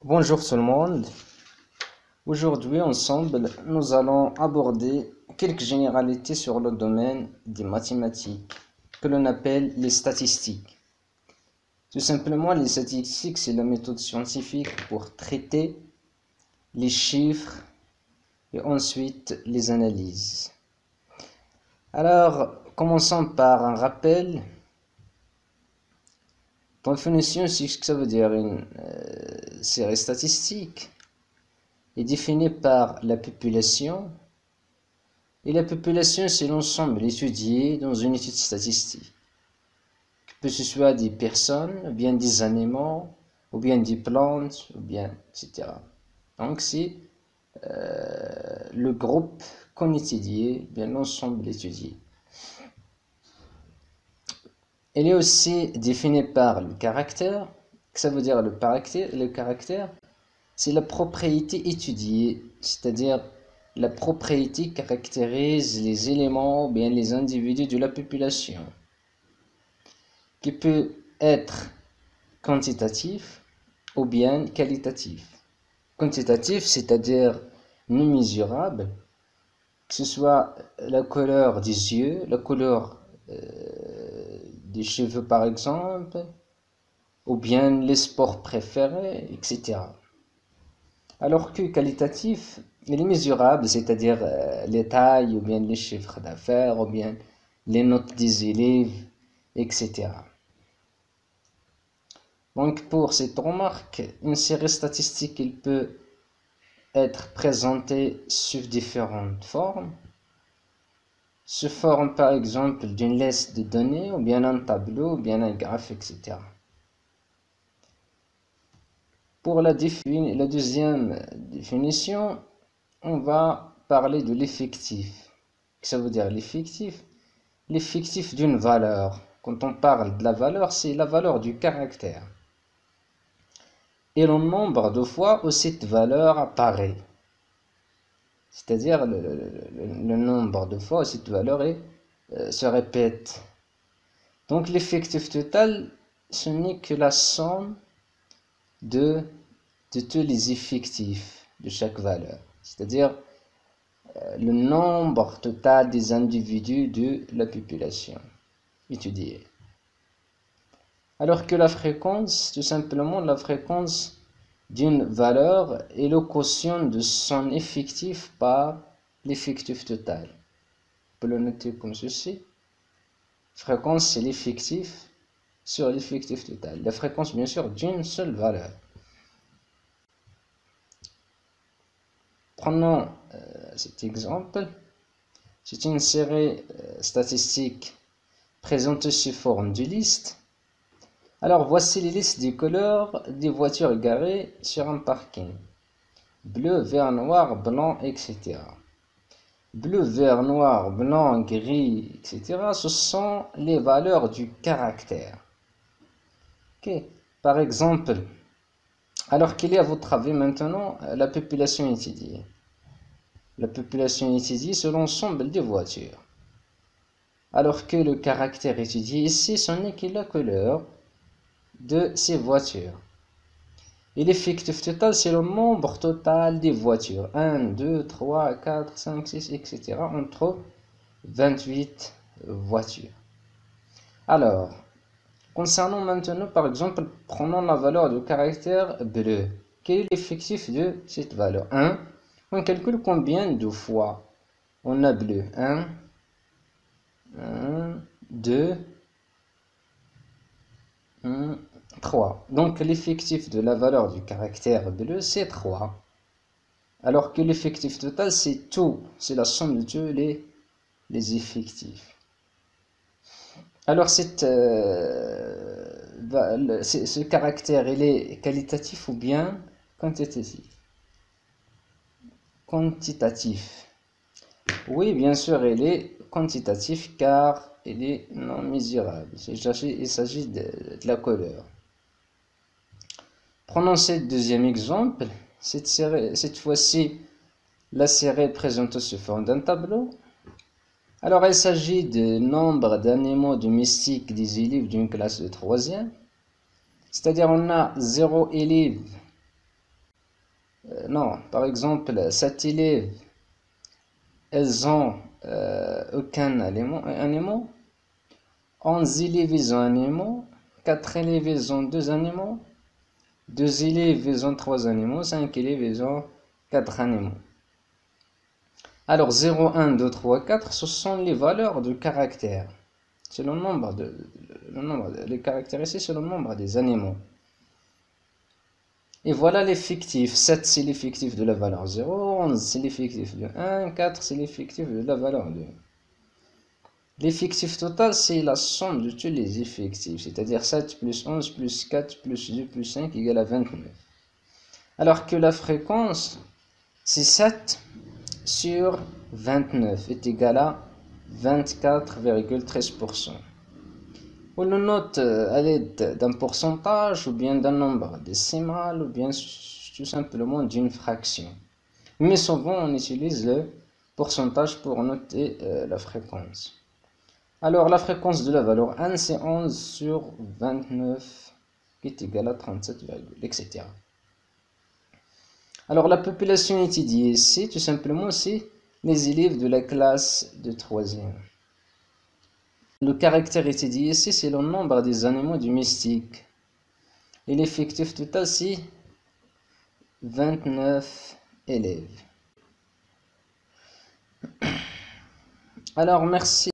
Bonjour tout le monde. Aujourd'hui, ensemble, nous allons aborder quelques généralités sur le domaine des mathématiques, que l'on appelle les statistiques. Tout simplement, les statistiques, c'est la méthode scientifique pour traiter les chiffres et ensuite les analyses. Alors, commençons par un rappel. Définition, c'est ce que ça veut dire une série statistique est définie par la population, et la population c'est l'ensemble étudié dans une étude statistique, que ce soit des personnes, ou bien des animaux, ou bien des plantes, ou bien etc. Donc c'est le groupe qu'on étudie, bien l'ensemble étudié. Elle est aussi définie par le caractère. Que ça veut dire le caractère, c'est la propriété étudiée, c'est-à-dire la propriété caractérise les éléments ou bien les individus de la population, qui peut être quantitatif ou bien qualitatif. Quantitatif, c'est-à-dire non mesurable, que ce soit la couleur des yeux, la couleur des cheveux par exemple, ou bien les sports préférés, etc. Alors que qualitatif, il est mesurable, c'est-à-dire les tailles, ou bien les chiffres d'affaires, ou bien les notes des élèves, etc. Donc pour cette remarque, une série statistique, il peut être présentée sous différentes formes. Sous forme par exemple d'une liste de données, ou bien un tableau, ou bien un graphe, etc. Pour la deuxième définition, on va parler de l'effectif. Ça veut dire l'effectif d'une valeur. Quand on parle de la valeur, c'est la valeur du caractère. Et le nombre de fois où cette valeur apparaît. C'est-à-dire le nombre de fois où cette valeur se répète. Donc l'effectif total, ce n'est que la somme de tous les effectifs de chaque valeur. C'est-à-dire le nombre total des individus de la population étudiée. Alors que la fréquence, tout simplement la fréquence d'une valeur est le quotient de son effectif par l'effectif total. On peut le noter comme ceci. Fréquence, c'est l'effectif sur l'effectif total. La fréquence, bien sûr, d'une seule valeur. Prenons cet exemple. C'est une série statistique présentée sous forme de liste. Alors voici les listes des couleurs des voitures garées sur un parking. Bleu, vert, noir, blanc, etc. Bleu, vert, noir, blanc, gris, etc. Ce sont les valeurs du caractère. Okay. Par exemple, alors quelle est à votre avis maintenant la population étudiée? La population étudiée, c'est l'ensemble des voitures. Alors que le caractère étudié ici, ce n'est que la couleur de ces voitures. Et l'effectif total, c'est le nombre total des voitures. 1, 2, 3, 4, 5, 6, etc. On trouve 28 voitures. Alors, concernant maintenant, par exemple, prenons la valeur du caractère bleu. Quel est l'effectif de cette valeur? 1. On calcule combien de fois on a bleu? 1, 2, 3. Donc l'effectif de la valeur du caractère bleu, c'est 3. Alors que l'effectif total, c'est tout. C'est la somme de tous les effectifs. Alors ce caractère, il est qualitatif ou bien quantitatif? Quantitatif. Oui, bien sûr, il est quantitatif car il est non mesurable. Il s'agit de la couleur. Prenons ce deuxième exemple. Cette fois-ci, la série est présentée sous forme d'un tableau. Alors, il s'agit du nombre d'animaux domestiques des élèves d'une classe de 3e. C'est-à-dire, on a 0 élèves non, par exemple, 7 élèves, elles ont aucun animal. 11 élèves, ils ont un animal. 4 élèves, ils ont 2 animaux. 2 élèves, ils ont 3 animaux. 5 élèves, ils ont 4 animaux. Alors, 0, 1, 2, 3, 4, ce sont les valeurs de caractère. C'est le nombre les caractères ici, c'est le nombre des animaux. Et voilà l'effectif. 7, c'est l'effectif de la valeur 0. 11, c'est l'effectif de 1. 4, c'est l'effectif de la valeur 2. L'effectif total, c'est la somme de tous les effectifs. C'est-à-dire 7 plus 11 plus 4 plus 2 plus 5 égale à 29. Alors que la fréquence, c'est 7 sur 29 est égal à 24,13%. On le note à l'aide d'un pourcentage ou bien d'un nombre décimal ou bien tout simplement d'une fraction. Mais souvent on utilise le pourcentage pour noter la fréquence. Alors la fréquence de la valeur 1 c'est 11 sur 29 qui est égal à 37, etc. Alors la population étudiée ici tout simplement c'est les élèves de la classe de 3e. Le caractère étudié ici, c'est le nombre des animaux domestiques. Et l'effectif total, c'est 29 élèves. Alors, merci.